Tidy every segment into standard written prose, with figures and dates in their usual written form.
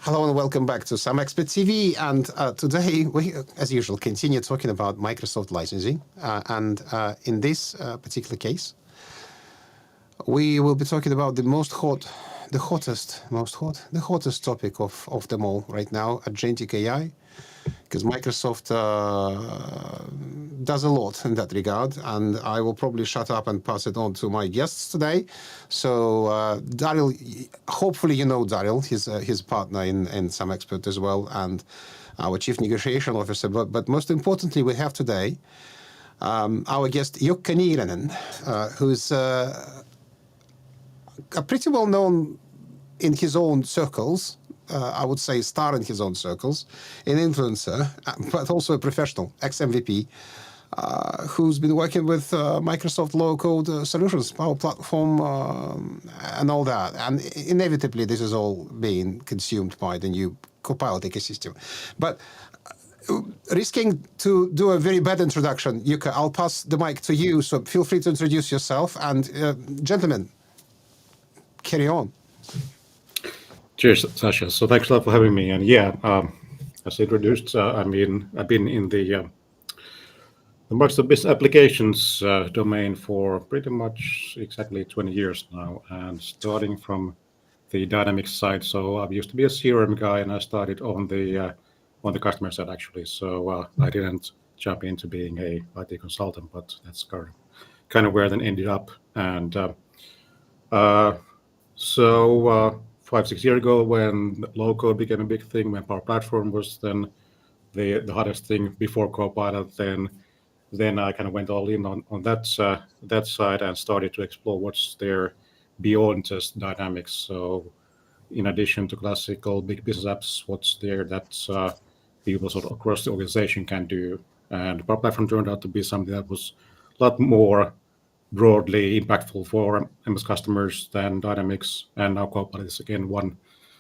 Hello and welcome back to SAMexpert TV. And today we, as usual, continue talking about Microsoft licensing. In this particular case, we will be talking about the hottest topic of them all right now, Agentic AI, because Microsoft does a lot in that regard, and I will probably shut up and pass it on to my guests today. So Daryl, hopefully you know Daryl, he's a partner in SAMexpert as well, and our Chief Negotiation Officer. But most importantly, we have today our guest Jukka Niiranen, who's a pretty well known in his own circles. I would say star in his own circles, an influencer, but also a professional, ex-MVP, who's been working with Microsoft low-code solutions, Power Platform, and all that. And inevitably, this is all being consumed by the new Copilot ecosystem. But risking to do a very bad introduction, Jukka, I'll pass the mic to you, so feel free to introduce yourself. And gentlemen, carry on. Cheers, Sasha. So thanks a lot for having me. And yeah, as introduced, I've been in the Microsoft Business Applications domain for pretty much exactly 20 years now, and starting from the Dynamics side. So I used to be a CRM guy, and I started on the customer side actually. So I didn't jump into being a IT consultant, but that's kind of where then ended up. And so 5-6 years ago, when low-code became a big thing, when Power Platform was then the hottest thing before Copilot, then I kind of went all in on that side and started to explore what's there beyond just Dynamics. So in addition to classical big business apps, what's there that people sort of across the organization can do. And Power Platform turned out to be something that was a lot more broadly impactful for MS customers than Dynamics, and now Copilot is again one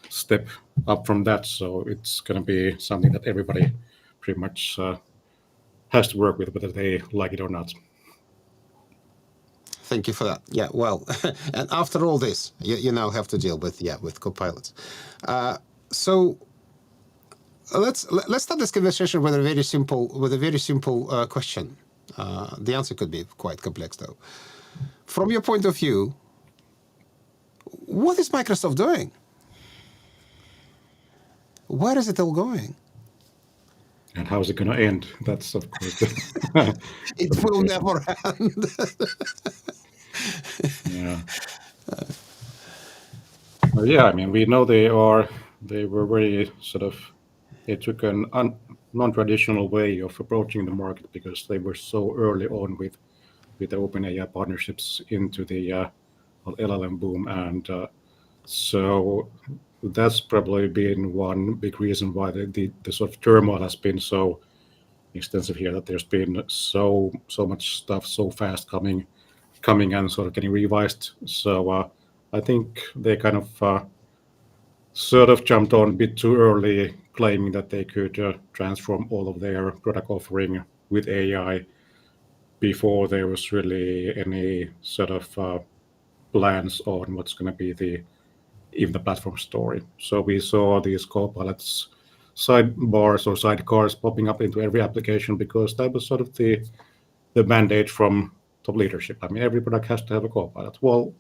step up from that. So it's going to be something that everybody pretty much has to work with, whether they like it or not. Thank you for that. Yeah, well, and after all this, you now have to deal with Copilot. So let's start this conversation with a very simple question. The answer could be quite complex, though. From your point of view, what is Microsoft doing? Where is it all going? And how is it going to end? That's, of course, it will never end. Yeah. Well, yeah, I mean, we know they were very they took an non-traditional way of approaching the market because they were so early on with the OpenAI partnerships into the LLM boom. And so that's probably been one big reason why the sort of turmoil has been so extensive here, that there's been so much stuff so fast coming and sort of getting revised. So I think they kind of sort of jumped on a bit too early, claiming that they could transform all of their product offering with AI before there was really any sort of plans on what's going to be even the platform story. So we saw these Copilots sidebars or sidecars popping up into every application because that was sort of the mandate from top leadership. I mean, every product has to have a Copilot. Well,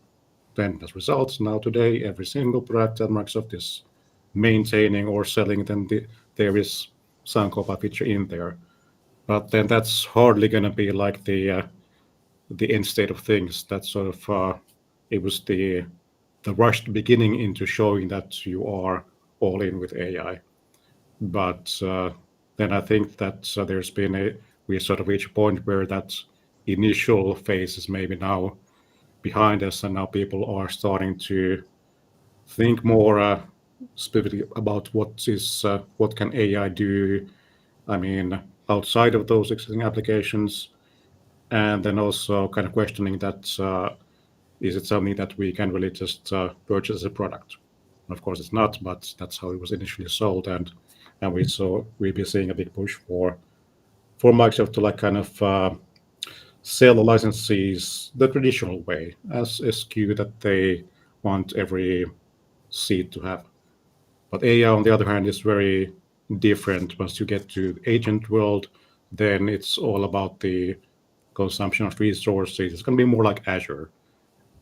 then as results, now today, every single product that Microsoft is maintaining or selling, then there is some Copilot feature in there. But then that's hardly going to be like the end state of things. That sort of it was the rushed beginning into showing that you are all in with AI. But then I think that we sort of reached a point where that initial phase is maybe now behind us, and now people are starting to think more specifically about what can AI do. I mean, outside of those existing applications, and then also kind of questioning that is it something that we can really just purchase as a product? Of course, it's not, but that's how it was initially sold, and we've been seeing a big push for Microsoft to like kind of sell the licenses the traditional way, as SKU that they want every seat to have. But AI, on the other hand, is very different. Once you get to the agent world, then it's all about the consumption of resources. It's going to be more like Azure.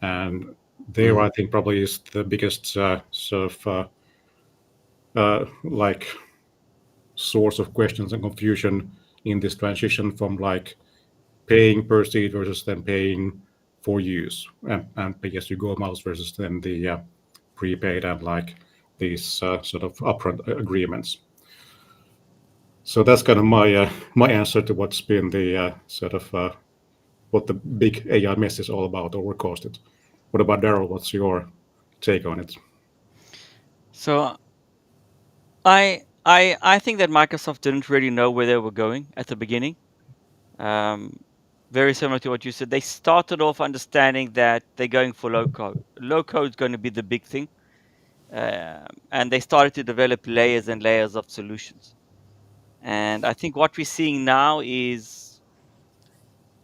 And there, I think, probably is the biggest sort of like source of questions and confusion in this transition from like paying per seat versus then paying for use and pay as you go models versus then the prepaid and like these sort of upfront agreements. So that's kind of my answer to what's been the sort of what the big AI mess is all about or what caused it. What about Daryl? What's your take on it? So I think that Microsoft didn't really know where they were going at the beginning. Very similar to what you said. They started off understanding that they're going for low code. Low code is going to be the big thing. And they started to develop layers and layers of solutions. And I think what we're seeing now is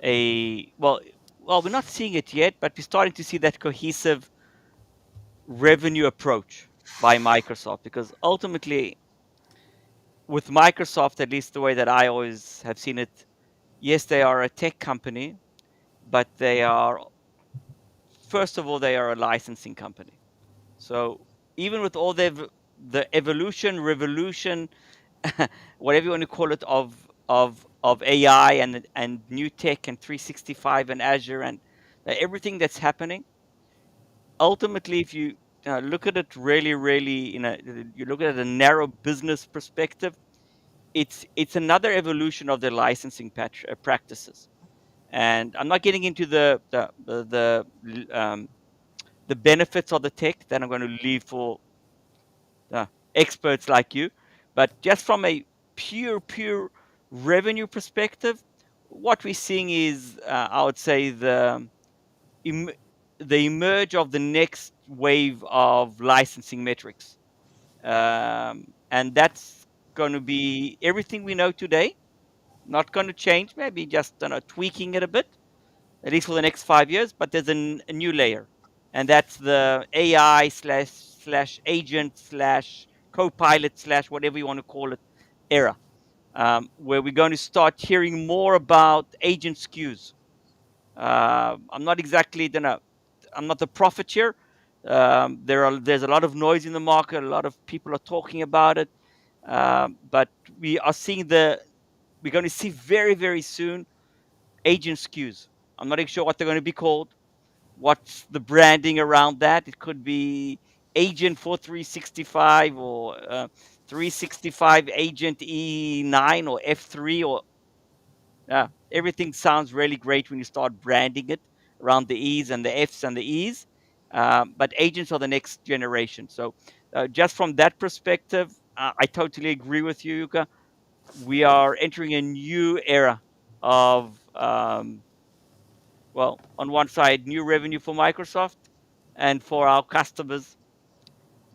well, we're not seeing it yet, but we're starting to see that cohesive revenue approach by Microsoft, because ultimately with Microsoft, at least the way that I always have seen it, yes, they are a tech company, but they are, first of all, they are a licensing company. So even with all the evolution, revolution, whatever you want to call it, of AI and new tech and 365 and Azure and everything that's happening, ultimately, if you look at it really, you look at a narrow business perspective, it's another evolution of their licensing practices. And I'm not getting into the benefits of the tech that I'm going to leave for experts like you, but just from a pure revenue perspective, what we're seeing is, I would say, the emerge of the next wave of licensing metrics, and that's going to be everything we know today. Not going to change, maybe just tweaking it a bit, at least for the next 5 years. But there's a new layer, and that's the AI slash agent slash Copilot slash whatever you want to call it era, where we're going to start hearing more about agent SKUs. I'm not exactly I'm not the prophet here. There's a lot of noise in the market. A lot of people are talking about it, but we are seeing we're going to see very soon agent SKUs. I'm not even sure what they're going to be called. What's the branding around that? It could be Agent for 365 or 365 Agent E9 or F3 or everything sounds really great when you start branding it around the E's and the F's and the E's. But agents are the next generation. So just from that perspective, I totally agree with you, Jukka. We are entering a new era of, well, on one side, new revenue for Microsoft, and for our customers,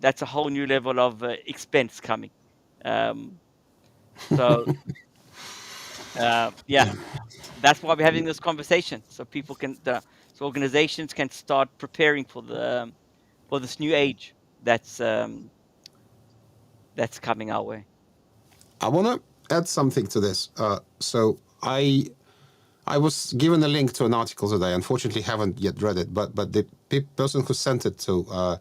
that's a whole new level of expense coming. So, yeah, that's why we're having this conversation, so people can, so organizations can start preparing for this new age that's coming our way. I want to add something to this. So I was given a link to an article today. Unfortunately, haven't yet read it, but the person who sent it to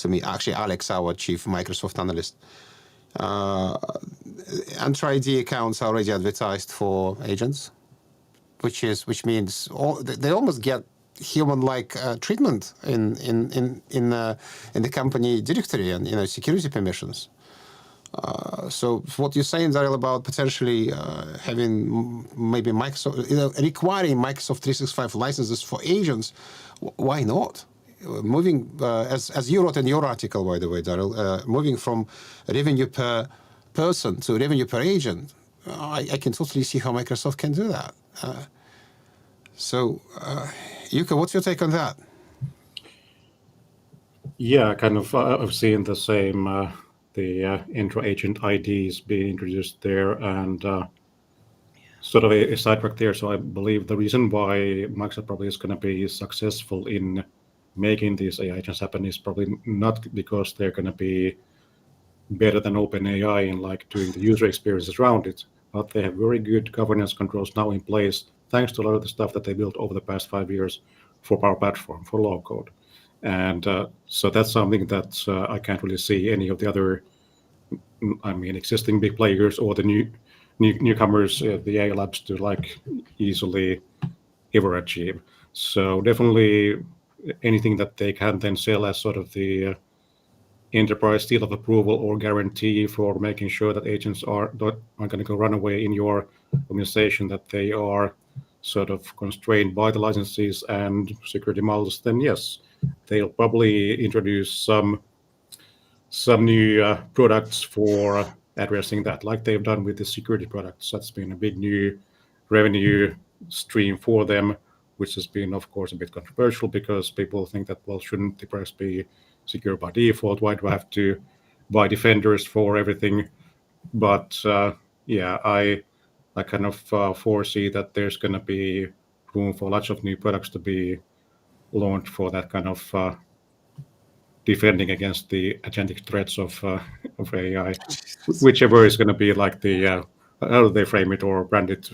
me, actually Alex, our chief Microsoft analyst, Entra ID accounts are already advertised for agents, which means they almost get human-like treatment in the company directory and security permissions. So what you're saying, Daryl, about potentially having maybe Microsoft, requiring Microsoft 365 licenses for agents, why not? Moving, as you wrote in your article, by the way, Daryl, moving from revenue per person to revenue per agent, I can totally see how Microsoft can do that. So, Jukka, what's your take on that? Yeah, kind of. I've seen the same. The intra-agent IDs being introduced there, and sort of a sidetrack there. So I believe the reason why Microsoft probably is going to be successful in making these AI agents happen is probably not because they're going to be better than OpenAI in like doing the user experiences around it, but they have very good governance controls now in place, thanks to a lot of the stuff that they built over the past 5 years for Power Platform for low code. And so that's something that I can't really see any of the other, existing big players or the newcomers, the AI labs, to like easily ever achieve. So definitely anything that they can then sell as sort of the enterprise seal of approval or guarantee for making sure that agents are going to go run away in your organization, that they are sort of constrained by the licenses and security models, then yes, they'll probably introduce some new products for addressing that, like they've done with the security products. That's been a big new revenue stream for them, which has been, of course, a bit controversial because people think that, well, shouldn't the press be secure by default? Why do I have to buy defenders for everything? But yeah, I kind of foresee that there's going to be room for lots of new products to be launched for that kind of defending against the agentic threats of AI, whichever is going to be like the how they frame it or brand it.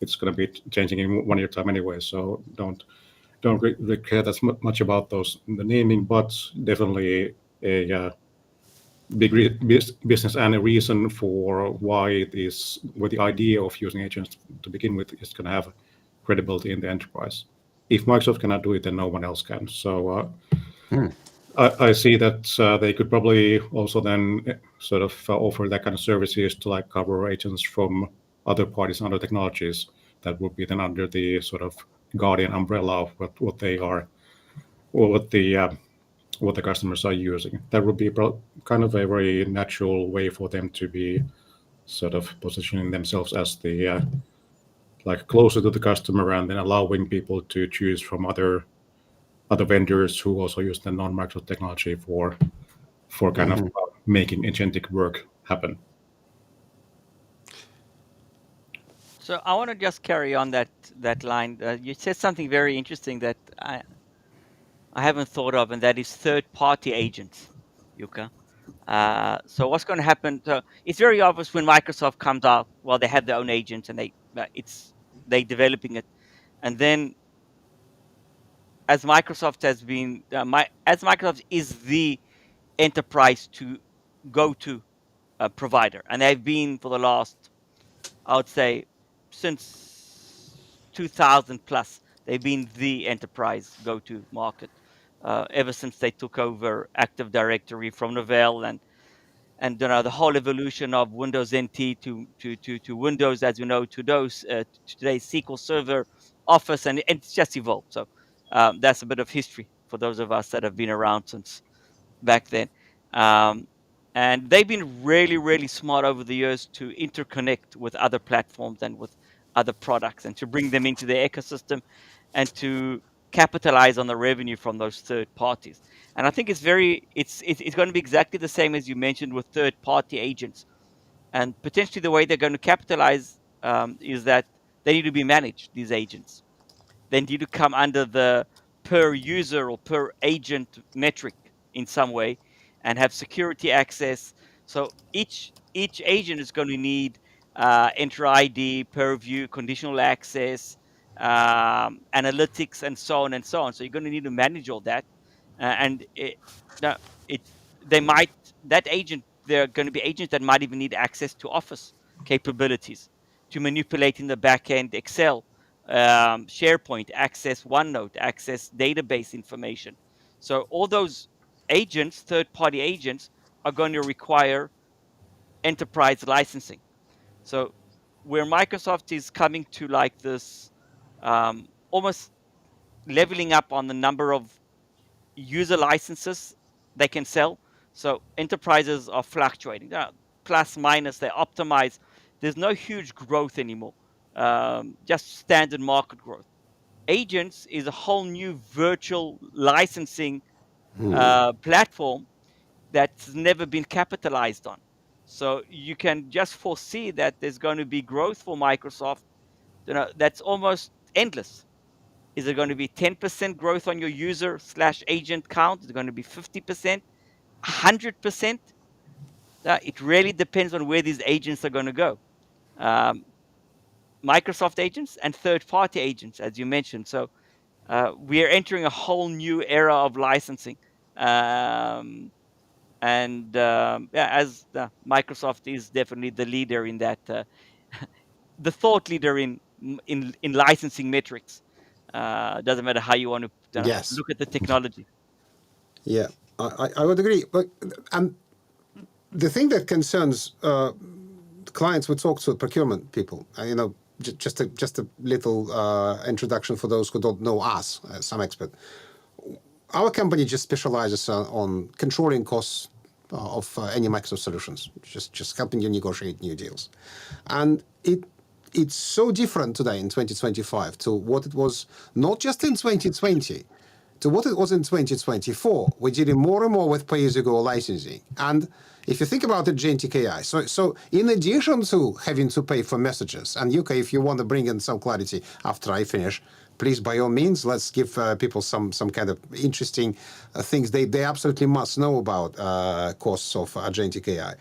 It's going to be changing in 1 year time anyway. So don't really care that much about the naming, but definitely a big business and a reason for why the idea of using agents to begin with is going to have credibility in the enterprise. If Microsoft cannot do it, then no one else can. So I see that they could probably also then sort of offer that kind of services to like cover agents from other parties and other technologies that would be then under the sort of Guardian umbrella of what they are, or what the customers are using. That would be kind of a very natural way for them to be sort of positioning themselves as the like closer to the customer, and then allowing people to choose from other vendors who also use the non-Microsoft technology for kind of making agentic work happen. So I want to just carry on that line. You said something very interesting that I haven't thought of, and that is third-party agents, Jukka. So what's going to happen? So it's very obvious when Microsoft comes out. Well, they have their own agents, and they developing it, and then as Microsoft has been, as Microsoft is the enterprise to go to provider, and they've been for the last, I would say, since 2000 plus, they've been the enterprise go-to market ever since they took over Active Directory from Novell, and the whole evolution of Windows NT to Windows, as you know, to today's SQL Server, Office, and it's just evolved. So that's a bit of history for those of us that have been around since back then. Um, and they've been really, really smart over the years to interconnect with other platforms and with other products, and to bring them into their ecosystem, and to capitalize on the revenue from those third parties. And I think it's going to be exactly the same as you mentioned with third party agents. And potentially the way they're going to capitalize is that they need to be managed, these agents. They need to come under the per user or per agent metric in some way, and have security access. So each agent is going to need enter ID, purview, conditional access, analytics, and so on and so on. So you're going to need to manage all that, and now it they might that agent there are going to be agents that might even need access to Office capabilities to manipulate in the back end Excel, SharePoint, access OneNote, access database information. So all those agents, third-party agents, are going to require enterprise licensing. So where Microsoft is coming to like this, almost leveling up on the number of user licenses they can sell. So enterprises are fluctuating, plus minus. They optimize. There's no huge growth anymore. Just standard market growth. Agents is a whole new virtual licensing platform that's never been capitalized on. So you can just foresee that there's going to be growth for Microsoft. That's almost endless. Is it going to be 10% growth on your user/agent count? Is it going to be 50%, 100%? It really depends on where these agents are going to go. Microsoft agents and third-party agents, as you mentioned. So we are entering a whole new era of licensing. As Microsoft is definitely the leader in that, the thought leader in licensing metrics. Doesn't matter how you want to Yes. look at the technology. Yeah, I would agree. But the thing that concerns clients, we talk to procurement people. Just a little introduction for those who don't know us, SAMexpert. Our company just specializes on controlling costs of any Microsoft solutions, just helping you negotiate new deals. And it's so different today in 2025 to what it was not just in 2020, to what it was in 2024. We're dealing more and more with pay-as-you-go licensing. And if you think about Agentic AI, so in addition to having to pay for messages, and Jukka, if you want to bring in some clarity after I finish, please, by all means, let's give people some kind of interesting things they absolutely must know about costs of Agentic AI.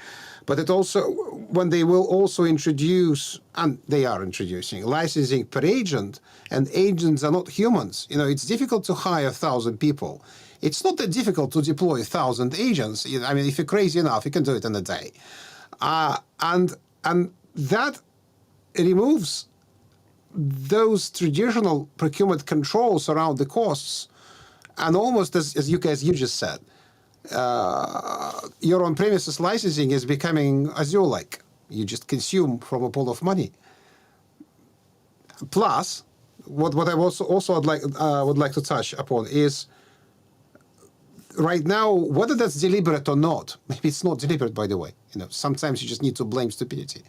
But it also, when they will also introduce, and they are introducing, licensing per agent, and agents are not humans. It's difficult to hire 1,000 people. It's not that difficult to deploy 1,000 agents. I mean, if you're crazy enough, you can do it in a day. And that removes those traditional procurement controls around the costs, and almost as you just said, your on-premises licensing is becoming Azure-like. You just consume from a pool of money. Plus, what I also would like to touch upon is right now, whether that's deliberate or not. Maybe it's not deliberate, by the way. Sometimes you just need to blame stupidity.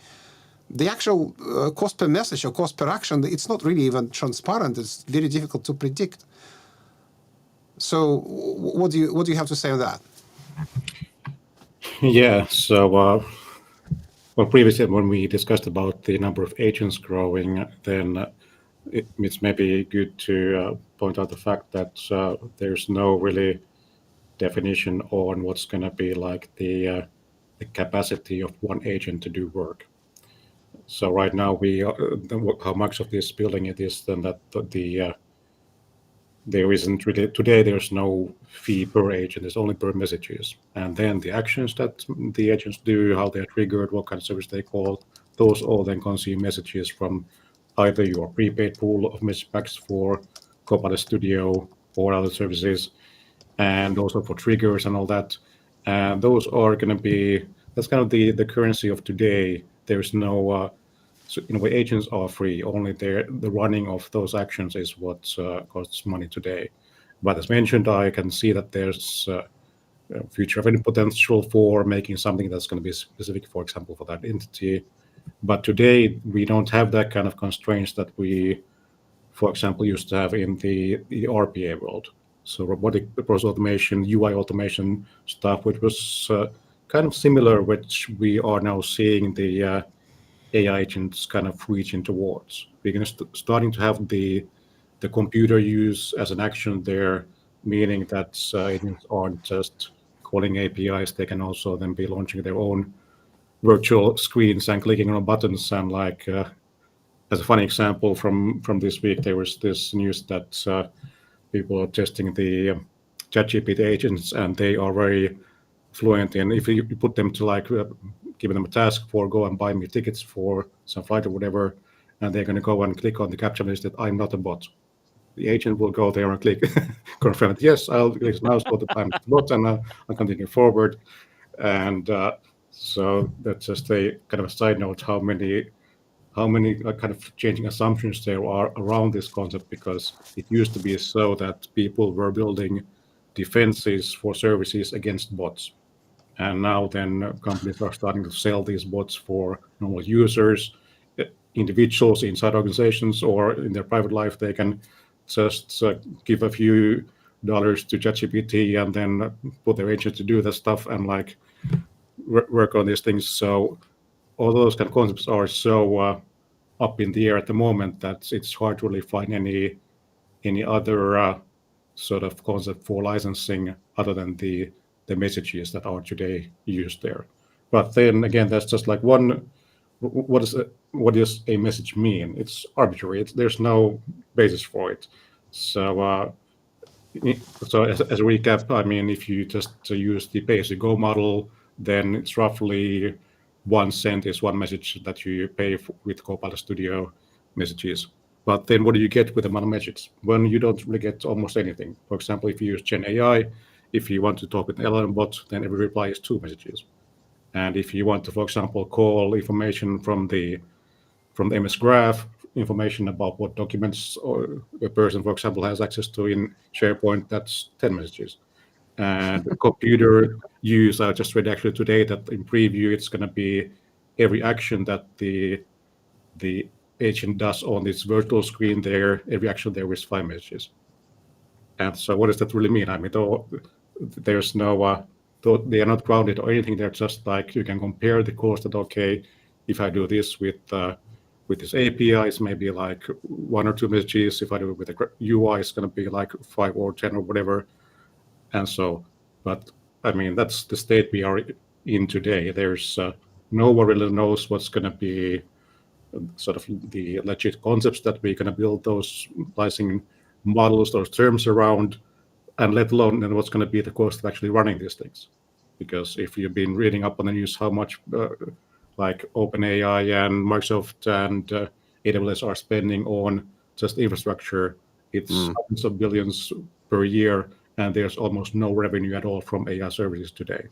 The actual cost per message or cost per action, it's not really even transparent. It's very difficult to predict. So what do you have to say on that? Yeah. So, well, previously when we discussed about the number of agents growing, then it's maybe good to point out the fact that there's no really definition on what's going to be like the capacity of one agent to do work. So right now how Microsoft is building it is then that there isn't really today. There's no fee per agent. It's only per messages, and then the actions that the agents do, how they're triggered, what kind of service they call, those all then consume messages from either your prepaid pool of message packs for Copilot Studio or other services, and also for triggers and all that. And those are going to be that's kind of the currency of today. There's no so in a way, agents are free. Only the running of those actions is what costs money today. But as mentioned, I can see that there's future of any potential for making something that's going to be specific, for example, for that entity. But today we don't have that kind of constraints that we, for example, used to have in the RPA world. So robotic process automation, UI automation stuff, which was kind of similar, which we are now seeing the AI agents kind of reaching towards. We're going to starting to have the computer use as an action there, meaning that agents aren't just calling APIs; they can also then be launching their own virtual screens and clicking on buttons. And like as a funny example from this week, there was this news that people are testing the ChatGPT agents, and they are very fluent in. If you put them to like giving them a task for go and buy me tickets for some flight or whatever, and they're going to go and click on the capture list that I'm not a bot. The agent will go there and click confirm it. Yes, I'll now spot that I'm not a bot, and I'm continuing forward. And so that's just a kind of a side note how many kind of changing assumptions there are around this concept, because it used to be so that people were building defenses for services against bots. And now then companies are starting to sell these bots for normal users, individuals inside organizations or in their private life. They can just give a few dollars to ChatGPT and then put their agent to do that stuff and like work on these things. So all those kind of concepts are so up in the air at the moment that it's hard to really find any other sort of concept for licensing other than the messages that are today used there. But then again, that's just like one. What does a message mean? It's arbitrary. There's no basis for it. So so as a recap, I mean, if you just use the pay-as-you-go model, then it's roughly 1 cent is one message that you pay with Copilot Studio messages. But then what do you get with the amount of messages? Well, you don't really get almost anything. For example, if you use Gen AI, if you want to talk with an LLM bot, then every reply is 2 messages. And if you want to, for example, call information from the MS Graph, information about what documents or a person, for example, has access to in SharePoint, that's 10 messages. And computer use, I just read actually today that in preview, it's going to be every action that the agent does on this virtual screen there, every action there is 5 messages. And so what does that really mean? I mean, there's no, they are not grounded or anything. They're just like, you can compare the cost that, okay, if I do this with this API, it's maybe like 1 or 2 messages. If I do it with the UI, it's going to be like 5 or 10 or whatever. And so, but I mean, that's the state we are in today. There's no one really knows what's going to be sort of the legit concepts that we're going to build those licensing models, those terms around, and let alone then what's going to be the cost of actually running these things. Because if you've been reading up on the news how much like OpenAI and Microsoft and AWS are spending on just infrastructure, it's hundreds of billions per year, and there's almost no revenue at all from AI services today.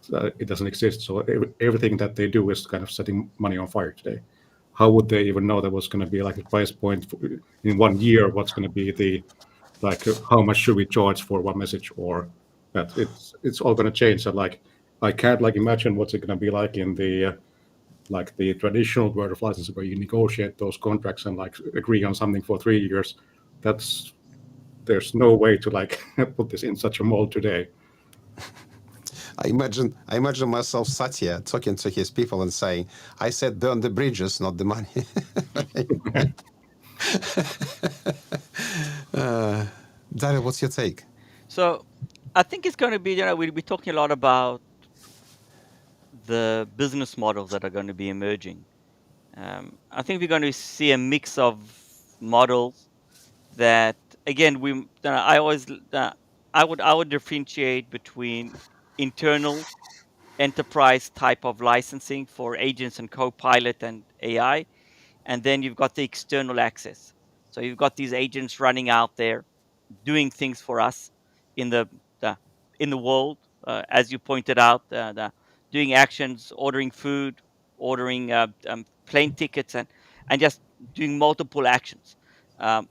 So it doesn't exist. So everything that they do is kind of setting money on fire today. How would they even know that was going to be like a price point in 1 year? What's going to be the like how much should we charge for one message, or that it's all going to change. And like I can't like imagine what's it going to be like in the like the traditional world of licensing where you negotiate those contracts and like agree on something for 3 years. There's no way to like put this in such a mold today. I imagine myself Satya talking to his people and saying, I said burn the bridges, not the money. Dario, what's your take? So I think it's going to be, we'll be talking a lot about the business models that are going to be emerging. I think we're going to see a mix of models that, again, I always, I would differentiate between internal enterprise type of licensing for agents and Copilot and AI, and then you've got the external access. So you've got these agents running out there doing things for us in the in the world, as you pointed out, doing actions, ordering food, ordering plane tickets, and just doing multiple actions.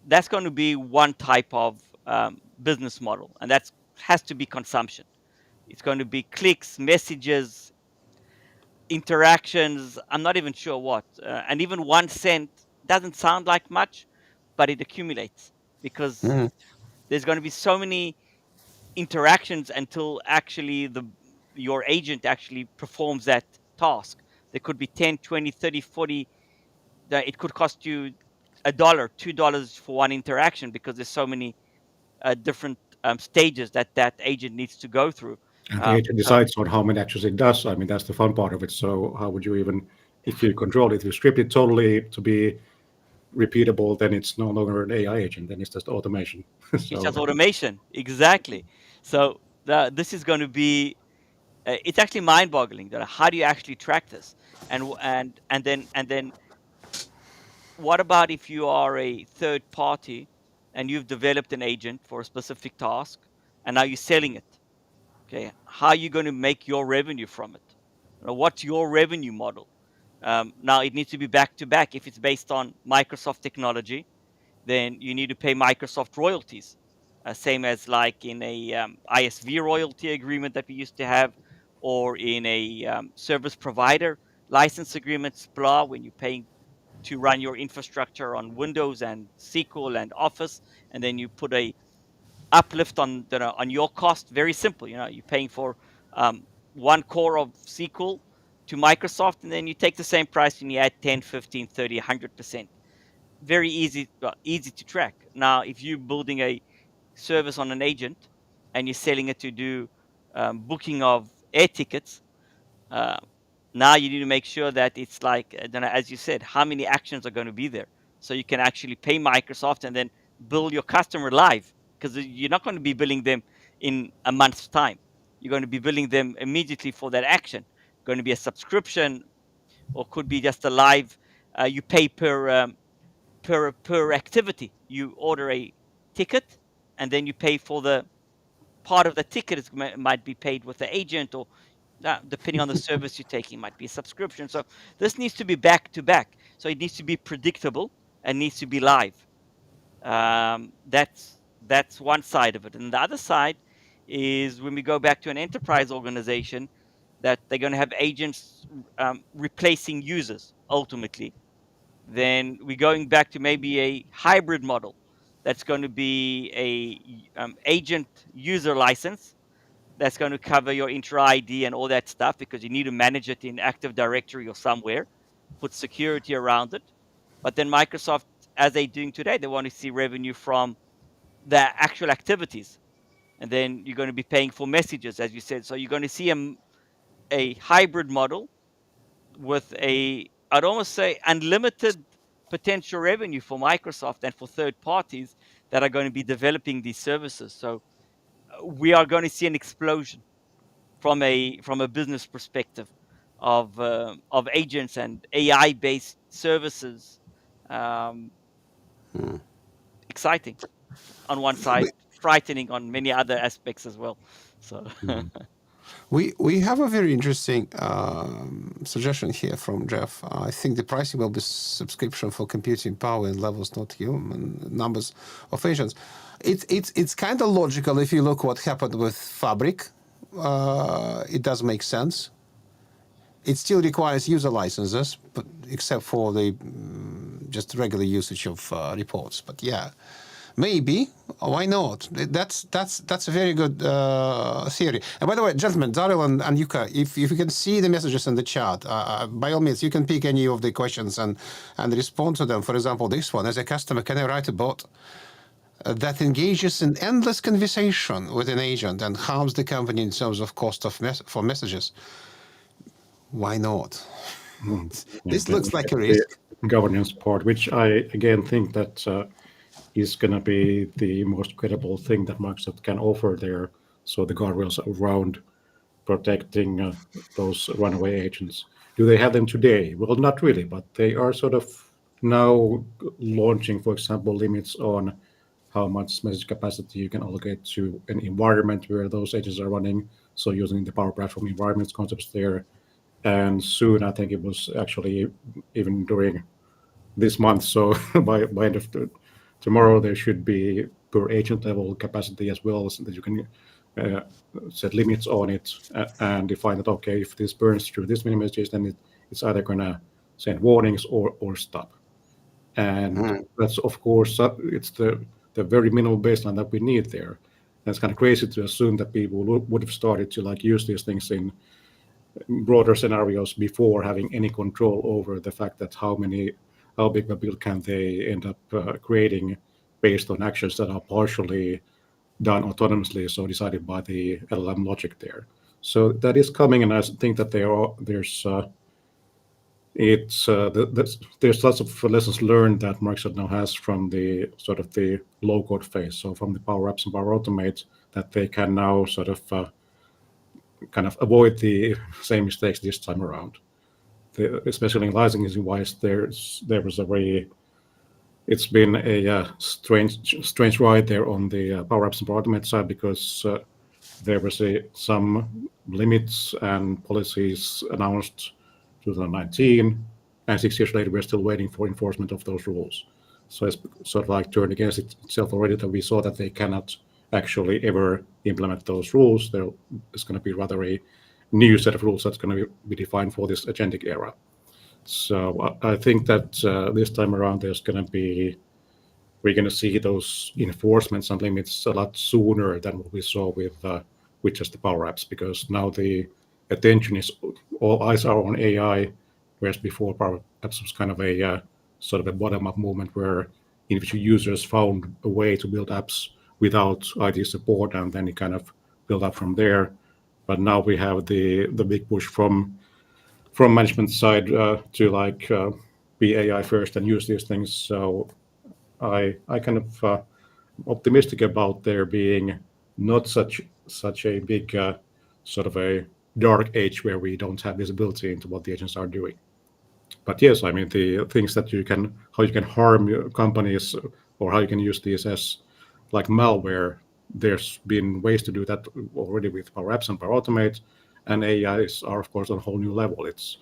That's going to be one type of business model, and that has to be consumption. It's going to be clicks, messages, interactions. I'm not even sure what, and even 1 cent doesn't sound like much, but it accumulates because there's going to be so many interactions until actually your agent actually performs that task. There could be 10, 20, 30, 40. That it could cost you $1, $2 for one interaction because there's so many different stages that agent needs to go through. And the agent decides on how many actions it does. I mean, that's the fun part of it. So how would you even, if you control it, if you script it totally to be repeatable, then it's no longer an AI agent, then it's just automation. It's just automation, exactly. So this is going to be it's actually mind-boggling. How do you actually track this? And then what about if you are a third party and you've developed an agent for a specific task and now you're selling it? Okay, how are you going to make your revenue from it? What's your revenue model? Now it needs to be back to back. If it's based on Microsoft technology, then you need to pay Microsoft royalties, same as like in a ISV royalty agreement that we used to have, or in a service provider license agreement, SPLA, when you're paying to run your infrastructure on Windows and SQL and Office, and then you put a uplift on your cost. Very simple, you're paying for one core of SQL to Microsoft, and then you take the same price and you add 10, 15, 30, 100%. Very easy to track. Now, if you're building a service on an agent and you're selling it to do booking of air tickets, Now you need to make sure that it's like, as you said, how many actions are going to be there, so you can actually pay Microsoft and then bill your customer live, because you're not going to be billing them in a month's time. You're going to be billing them immediately for that action. Going to be a subscription, or could be just a live. You pay per activity. You order a ticket, and then you pay for the part of the ticket might be paid with the agent, or depending on the service you're taking, might be a subscription. So this needs to be back to back. So it needs to be predictable and needs to be live. That's one side of it. And the other side is when we go back to an enterprise organization, that they're going to have agents replacing users ultimately. Then we're going back to maybe a hybrid model that's going to be a agent user license that's going to cover your intra ID and all that stuff, because you need to manage it in Active Directory or somewhere, put security around it. But then Microsoft, as they're doing today, they want to see revenue from the actual activities. And then you're going to be paying for messages, as you said. So you're going to see a hybrid model with I'd almost say, unlimited potential revenue for Microsoft and for third parties that are going to be developing these services. So we are going to see an explosion from a business perspective of agents and AI based services. Um, Exciting on one side, frightening on many other aspects as well. So We have a very interesting suggestion here from Jeff. I think the pricing will be subscription for computing power and levels, not human numbers of agents. It's kind of logical if you look what happened with Fabric. It does make sense. It still requires user licenses, but except for the just regular usage of reports. But yeah, maybe. Why not? That's a very good theory. And by the way, gentlemen, Daryl and Jukka, if you can see the messages in the chat, by all means, you can pick any of the questions and respond to them. For example, this one: as a customer, can I write a bot that engages in endless conversation with an agent and harms the company in terms of cost of for messages? Why not? This looks like a risk. The governance part, which I again think that is going to be the most credible thing that Microsoft can offer there. So the guardrails around protecting those runaway agents. Do they have them today? Well, not really, but they are sort of now launching, for example, limits on how much message capacity you can allocate to an environment where those agents are running. So using the Power Platform environments concepts there. And soon, I think it was actually even during this month. So by end of tomorrow, there should be per agent level capacity as well, so that you can set limits on it and define that, okay, if this burns through this many messages, then it's either going to send warnings or stop. And that's, of course, it's the very minimal baseline that we need there. And it's kind of crazy to assume that people would have started to like use these things in broader scenarios before having any control over the fact that how big a bill can they end up creating based on actions that are partially done autonomously, so decided by the LLM logic there. So that is coming, and I think that there's lots of lessons learned that Microsoft now has from the sort of the low-code phase, so from the Power Apps and Power Automate, that they can now sort of kind of avoid the same mistakes this time around. Especially in licensing wise, it's been a strange ride there on the Power Apps and Power Automate side, because there was some limits and policies announced 2019, and 6 years later we're still waiting for enforcement of those rules. So it's sort of like turned against itself already, that we saw that they cannot actually ever implement those rules. There is going to be rather a new set of rules that's going to be defined for this agentic era. So I think that this time around we're going to see those enforcements and limits a lot sooner than what we saw with just the Power Apps, because now the attention is, all eyes are on AI, whereas before Power Apps was kind of a sort of a bottom-up movement where individual users found a way to build apps without IT support, and then it kind of built up from there. But now we have the big push from from management side to like be AI first and use these things. So I kind of optimistic about there being not such a big sort of a dark age where we don't have visibility into what the agents are doing. But yes, I mean the things that you can how you can harm your companies or how you can use these as like malware. There's been ways to do that already with Power Apps and Power Automate, and AIs are of course on a whole new level. It's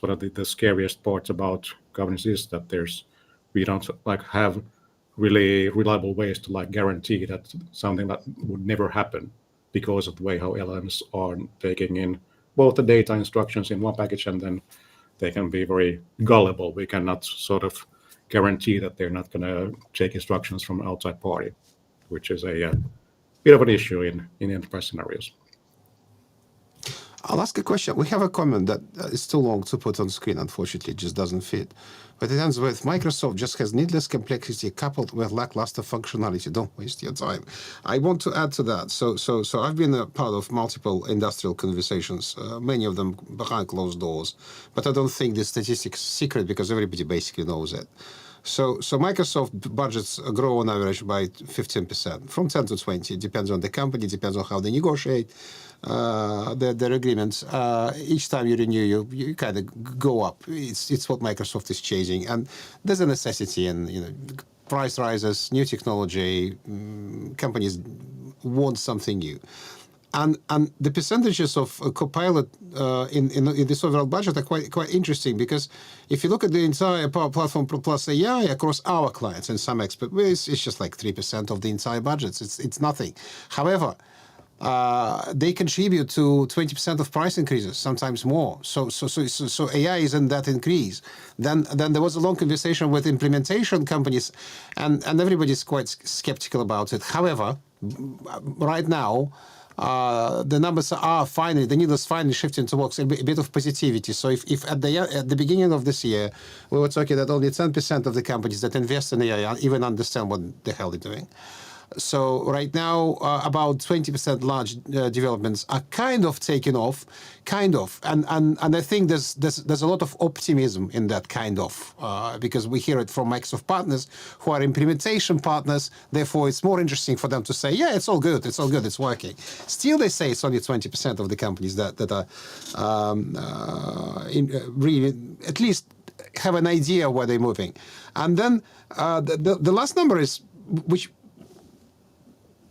one of the scariest parts about governance is that we don't like have really reliable ways to like guarantee that something that would never happen because of the way how LLMs are taking in both the data instructions in one package and then they can be very gullible. We cannot sort of guarantee that they're not going to take instructions from an outside party, which is a bit of an issue in enterprise scenarios. I'll ask a question. We have a comment that is too long to put on screen. Unfortunately, it just doesn't fit. But it ends with Microsoft just has needless complexity coupled with lackluster functionality. Don't waste your time. I want to add to that. So I've been a part of multiple industrial conversations, many of them behind closed doors. But I don't think the statistics secret because everybody basically knows it. So Microsoft budgets grow on average by 15%, from 10 to 20. It depends on the company, depends on how they negotiate their agreements. Each time you renew, you kind of go up. It's what Microsoft is chasing, and there's a necessity. And price rises, new technology, companies want something new. And the percentages of Copilot in this overall budget are quite interesting because if you look at the entire Power Platform plus AI across our clients and SAMexpert, it's just like 3% of the entire budgets. It's nothing. However, they contribute to 20% of price increases, sometimes more. So AI isn't that increase. Then there was a long conversation with implementation companies, and everybody's quite skeptical about it. However, right now, the numbers are finally, the needle is finally shifting towards a bit of positivity. So if at the beginning of this year, we were talking that only 10% of the companies that invest in AI even understand what the hell they're doing. So right now, about 20% large developments are kind of taking off, and I think there's a lot of optimism in that kind of because we hear it from Microsoft partners who are implementation partners. Therefore, it's more interesting for them to say, yeah, it's all good, it's working. Still, they say it's only 20% of the companies that are really at least have an idea where they're moving, and then the last number is which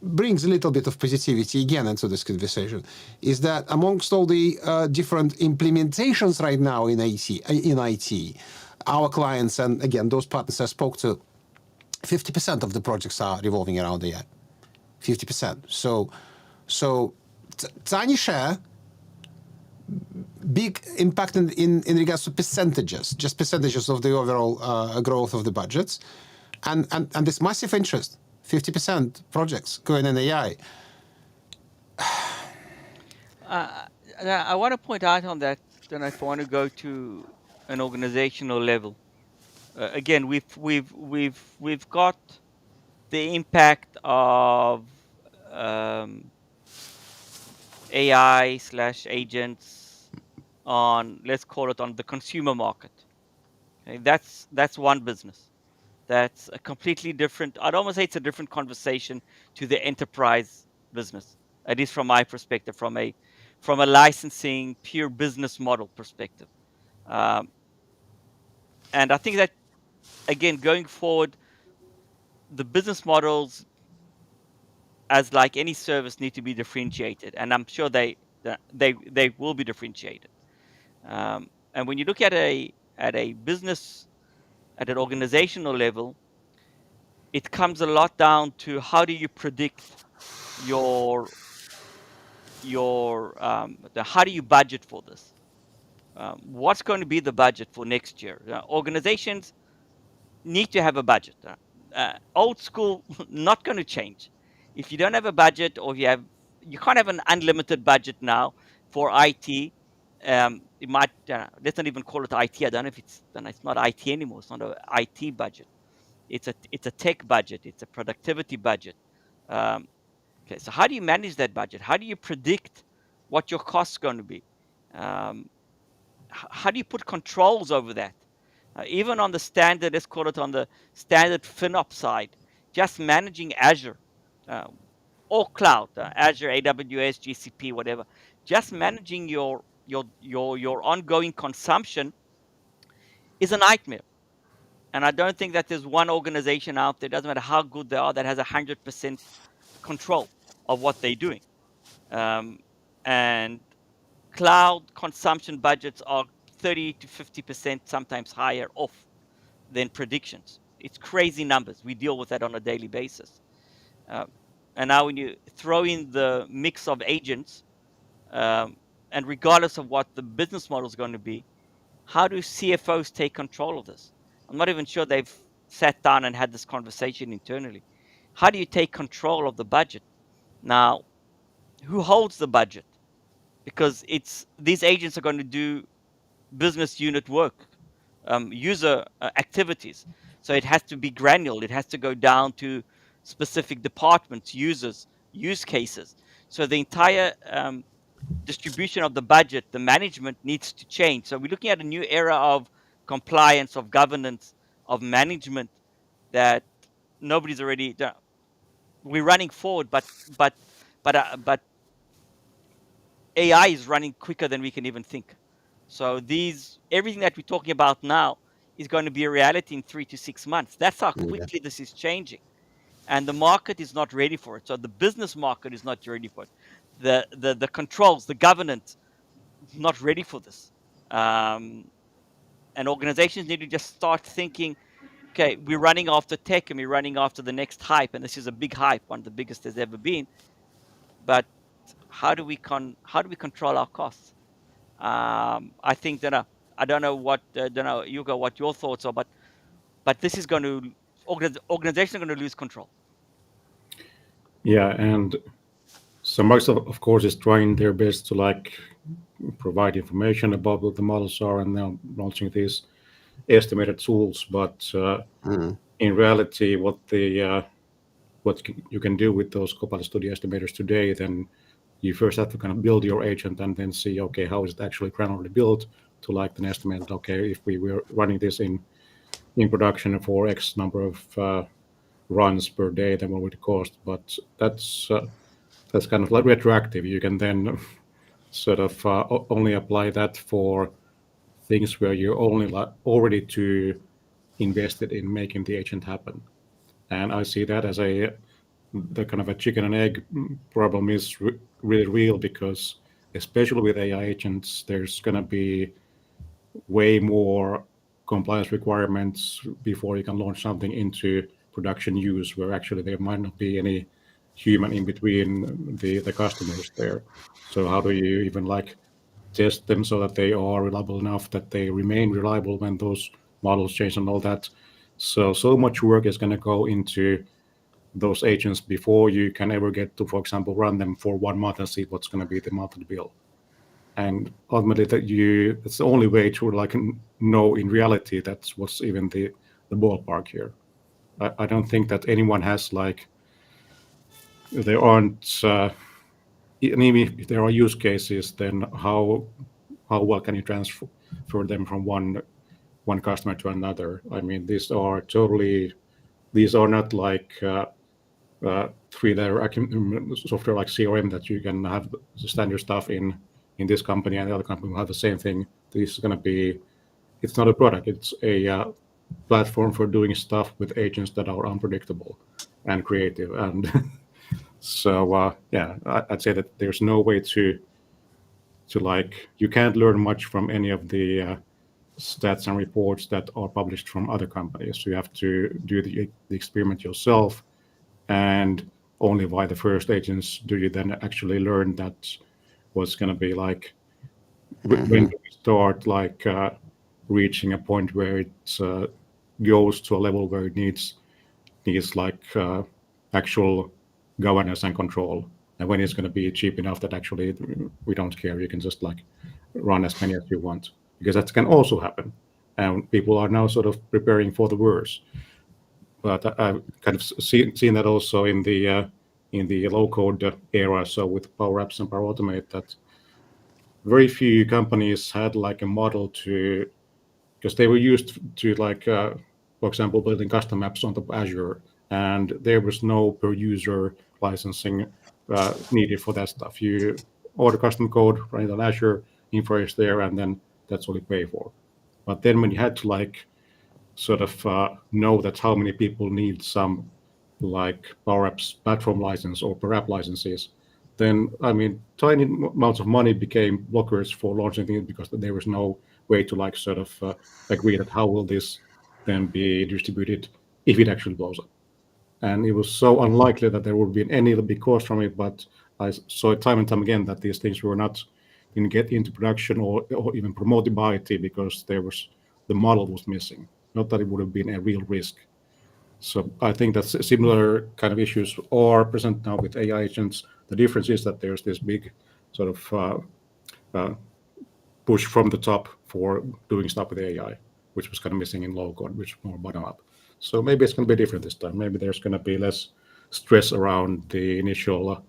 brings a little bit of positivity again into this conversation, is that amongst all the different implementations right now in IT, our clients and again those partners I spoke to, 50% of the projects are revolving around AI. 50%. So tiny share, big impact in regards to percentages, just percentages of the overall growth of the budgets, and this massive interest. 50% projects going in AI. I want to point out on that, then if I want to go to an organizational level. Again, we've got the impact of AI/agents on, let's call it, on the consumer market. Okay, that's one business. That's a completely different, I'd almost say it's a different conversation to the enterprise business, at least from my perspective, from a licensing pure business model perspective. And I think that, again, going forward, the business models, as like any service, need to be differentiated, and I'm sure they will be differentiated. And when you look at a business at an organizational level, it comes a lot down to how do you predict how do you budget for this? What's going to be the budget for next year? Organizations need to have a budget. Old school, not going to change. If you don't have a budget, or you can't have an unlimited budget now for IT. It might, let's not even call it IT. I don't know if it's not IT anymore. It's not an IT budget. It's a tech budget. It's a productivity budget. Okay, so how do you manage that budget? How do you predict what your costs going to be? How how do you put controls over that? Even on the standard, let's call it on the standard FinOps side, just managing Azure or cloud, Azure, AWS, GCP, whatever, just managing your ongoing consumption is a nightmare. And I don't think that there's one organization out there, doesn't matter how good they are, that has 100% control of what they're doing. And cloud consumption budgets are 30 to 50%, sometimes higher off than predictions. It's crazy numbers. We deal with that on a daily basis. And now when you throw in the mix of agents, and regardless of what the business model is going to be, how do CFOs take control of this? I'm not even sure they've sat down and had this conversation internally. How do you take control of the budget? Now, who holds the budget? Because these agents are going to do business unit work, user activities. So it has to be granular. It has to go down to specific departments, users, use cases. So the entire distribution of the budget, the management needs to change. So we're looking at a new era of compliance, of governance, of management that nobody's already done. We're running forward, but AI is running quicker than we can even think. So everything that we're talking about now is going to be a reality in 3 to 6 months. That's how quickly this is changing. And the market is not ready for it. So the business market is not ready for it. The controls, the governance, not ready for this. And organizations need to just start thinking, okay, we're running after tech and we're running after the next hype. And this is a big hype, one of the biggest there's ever been. But how do we control our costs? I think that I don't know what Jukka, what your thoughts are, but this is going to organizations are going to lose control. Yeah, and so Microsoft, of course, is trying their best to provide information about what the models are, and now launching these estimated tools. But in reality, what you can do with those Copilot Studio estimators today, then you first have to kind of build your agent and then see, okay, how is it actually granularly built to an estimate? Okay, if we were running this in production for X number of runs per day, then what would it cost? But that's kind of like retroactive. You can then sort of only apply that for things where you're only already too invested in making the agent happen. And I see that as the kind of a chicken and egg problem is really real, because especially with AI agents, there's going to be way more compliance requirements before you can launch something into production use, where actually there might not be any human in between the customers there. So how do you even test them so that they are reliable enough that they remain reliable when those models change and all that? So much work is going to go into those agents before you can ever get to, for example, run them for 1 month and see what's going to be the monthly bill. And ultimately, it's the only way to know in reality that's what's even the ballpark here. I don't think that anyone has there aren't even if there are use cases, then how well can you transfer them from one customer to another? I mean, these are not three-layer software like CRM that you can have standard stuff in this company and the other company will have the same thing. This is going to be, it's not a product, it's a platform for doing stuff with agents that are unpredictable and creative. And so, I'd say that there's no way to you can't learn much from any of the stats and reports that are published from other companies. So you have to do the experiment yourself, and only by the first agents do you then actually learn that what's going to be when do we start reaching a point where it goes to a level where it needs actual governance and control, and when it's going to be cheap enough that actually we don't care, you can just run as many as you want, because that can also happen, and people are now sort of preparing for the worst. But I've kind of seen that also in the low code era. So with Power Apps and Power Automate, that very few companies had like a model to, because they were used to like, for example, building custom apps on top of Azure, and there was no per user licensing needed for that stuff. You order custom code, run it on Azure, infra is there, and then that's all you pay for. But then when you had to like sort of know that how many people need some like Power Apps platform license or per app licenses, then I mean, tiny amounts of money became blockers for launching things because there was no way to like sort of agree that how will this then be distributed if it actually blows up. And it was so unlikely that there would be any big cost from it. But I saw it time and time again that these things were not didn't get into production or even promoted by IT because there was the model was missing. Not that it would have been a real risk. So I think that similar kind of issues are present now with AI agents. The difference is that there's this big sort of uh, push from the top for doing stuff with AI, which was kind of missing in low code, which was more bottom up. So maybe it's going to be different this time. Maybe there's going to be less stress around the initial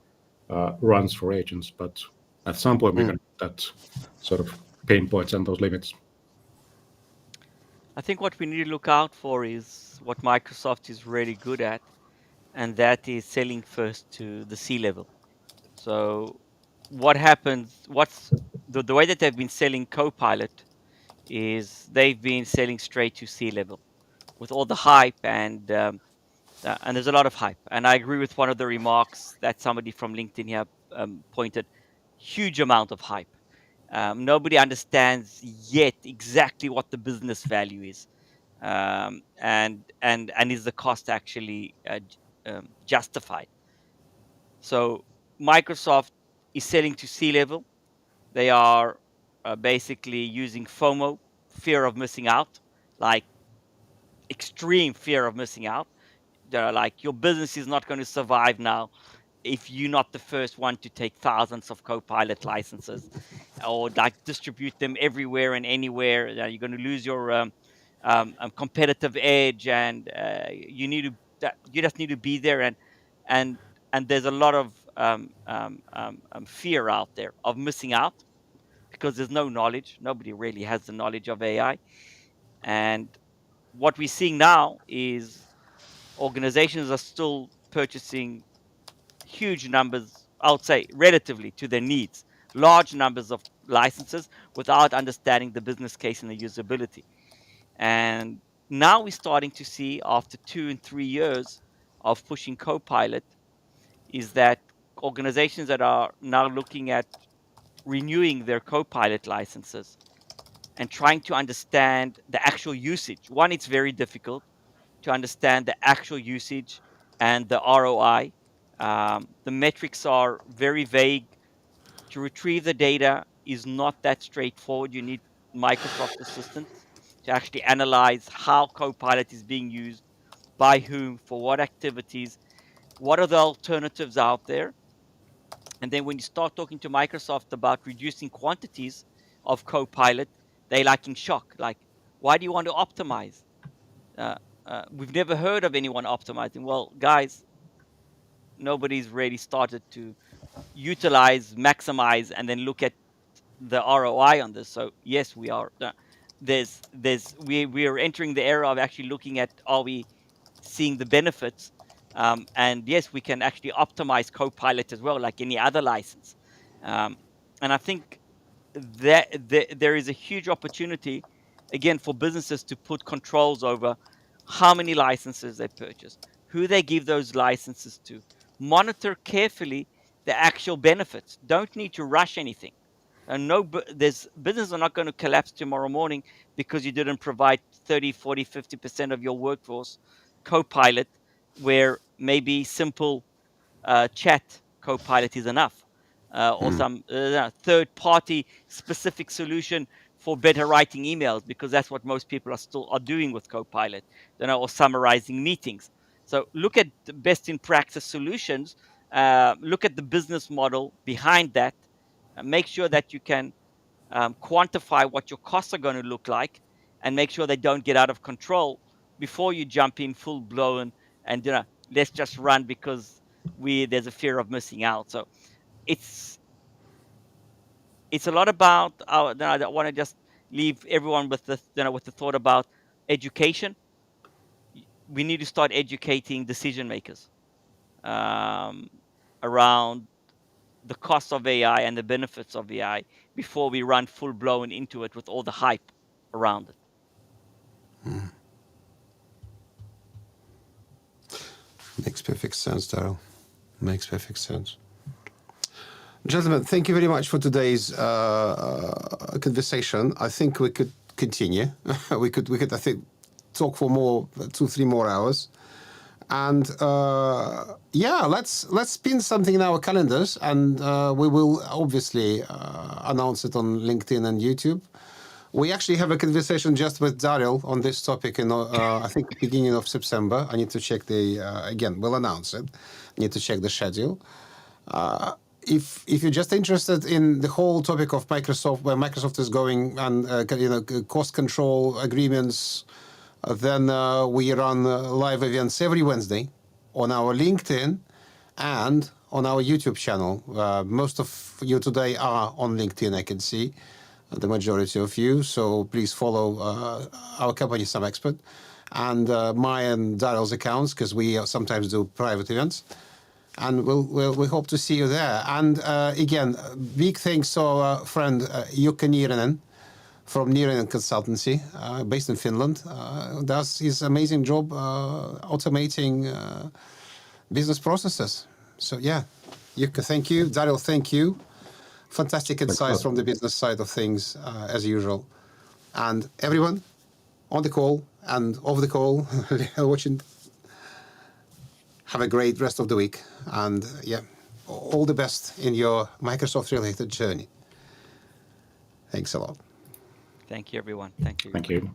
runs for agents, but at some point we're going to get that sort of pain points and those limits. I think what we need to look out for is what Microsoft is really good at, and that is selling first to the C-level. So what happens, what's the way that they've been selling Copilot is they've been selling straight to C-level with all the hype, and there's a lot of hype. And I agree with one of the remarks that somebody from LinkedIn here pointed, huge amount of hype. Nobody understands yet exactly what the business value is, and is the cost actually justified. So Microsoft is selling to C-level. They are basically using FOMO, fear of missing out, like extreme fear of missing out. They're like, your business is not going to survive now if you're not the first one to take thousands of Copilot licenses or like distribute them everywhere and anywhere. You're going to lose your competitive edge, and you just need to be there. And and there's a lot of fear out there of missing out because there's no knowledge. Nobody really has the knowledge of AI. And what we're seeing now is organizations are still purchasing huge numbers, I would say, relatively to their needs, large numbers of licenses without understanding the business case and the usability. And now we're starting to see, after 2 and 3 years of pushing Copilot, is that organizations that are now looking at renewing their Copilot licenses and trying to understand the actual usage. One, it's very difficult to understand the actual usage and the ROI. The metrics are very vague. To retrieve the data is not that straightforward. You need Microsoft assistance to actually analyze how Copilot is being used, by whom, for what activities, what are the alternatives out there. And then when you start talking to Microsoft about reducing quantities of Copilot, they like in shock. Like, why do you want to optimize? We've never heard of anyone optimizing. Well, guys, nobody's really started to utilize, maximize, and then look at the ROI on this. So yes, we are. We are entering the era of actually looking at, are we seeing the benefits? And yes, we can actually optimize Copilot as well, like any other license. And I think that there is a huge opportunity, again, for businesses to put controls over how many licenses they purchase, who they give those licenses to, monitor carefully the actual benefits. Don't need to rush anything. And no, there's businesses are not going to collapse tomorrow morning because you didn't provide 30, 40, 50% of your workforce Copilot, where maybe simple chat Copilot is enough, or some third-party specific solution for better writing emails, because that's what most people are doing with Copilot, or summarizing meetings. So look at the best in practice solutions. Look at the business model behind that. Make sure that you can quantify what your costs are going to look like, and make sure they don't get out of control before you jump in full blown and let's just run because there's a fear of missing out. So it's it's a lot about our. I don't want to just leave everyone with the with the thought about education. We need to start educating decision makers um, around the cost of AI and the benefits of AI before we run full blown into it with all the hype around it. Makes perfect sense, Daryl. Makes perfect sense. Gentlemen, thank you very much for today's conversation. I think we could continue. we could, I think, talk for more 2-3 more hours. And yeah, let's pin something in our calendars, and we will obviously announce it on LinkedIn and YouTube. We actually have a conversation just with Daryl on this topic in I think beginning of September. I need to check the again. We'll announce it. I need to check the schedule. If you're just interested in the whole topic of Microsoft, where Microsoft is going, and cost control agreements, then we run live events every Wednesday on our LinkedIn and on our YouTube channel. Most of you today are on LinkedIn, I can see, the majority of you. So please follow our company, SAMexpert, and my and Daryl's accounts, because we sometimes do private events. And we hope to see you there. And again, big thanks to our friend Jukka Niiranen from Niiranen Consultancy, based in Finland. Does his amazing job automating business processes. So yeah, Jukka, thank you. Daryl, thank you. Fantastic insights from the business side of things, as usual. And everyone on the call and off the call, watching, have a great rest of the week. And yeah, all the best in your Microsoft-related journey. Thanks a lot. Thank you, everyone. Thank you. Thank you.